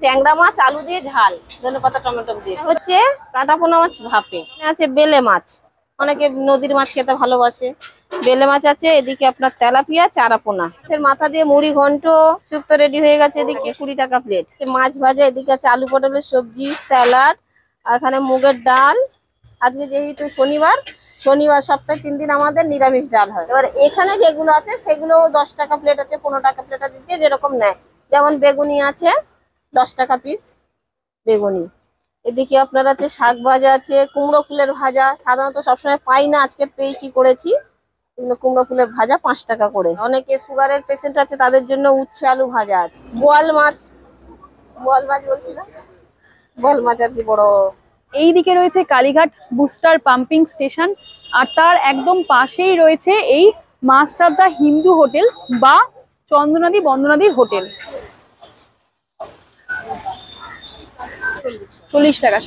ট্যাংরা মাছ আলু দিয়ে ঝাল, ধনেপাতা টমেটো দিয়ে। হচ্ছে কাঁটা পোনা মাছ ভাপে আছে, বেলে মাছ, অনেকে নদীর মাছ খেতে ভালোবাসে, বেলে মাছ আছে। এদিকে আপনার তেলাপিয়া, চারা পোনা, মাছের মাথা দিয়ে মুড়ি ঘন্ট শুক্তো রেডি হয়ে গেছে। এদিকে 20 টাকা প্লেট। মাছ ভাজা, এদিকে আছে আলু পটলের সবজি, স্যালাড, আর এখানে মুগের ডাল। আজকে যেহেতু শনিবার, সপ্তাহে 3 দিন আমাদের নিরামিষ ডাল হয়। এবার এখানে যেগুলো আছে সেগুলো 10 টাকা প্লেট আছে, 15 টাকা প্লেট আছে, যে যেরকম নেয়। যেমন বেগুনি আছে 10 টাকা পিস বেগুনি। এদিকে আপনার আছে শাক ভাজা আছে, কুমড়ো ফুলের ভাজা, সাধারণত সবসময় পাই না, আজকে পেয়েছি করেছি। এগুলো কুমড়ো ফুলের ভাজা 5 টাকা করে। অনেকে সুগারের পেশেন্ট আছে, তাদের জন্য উচ্ছে আলু ভাজা আছে। বোয়াল মাছ বলছিলাম, বোয়াল মাছ আর কি বড়। এই দিকে রয়েছে কালীঘাট বুস্টার পাম্পিং স্টেশন, আর তার একদম পাশেই রয়েছে এই মাস্টার দা হিন্দু হোটেল বা চন্দ্রনাদি বন্দনাদির হোটেল। 40 টাকা।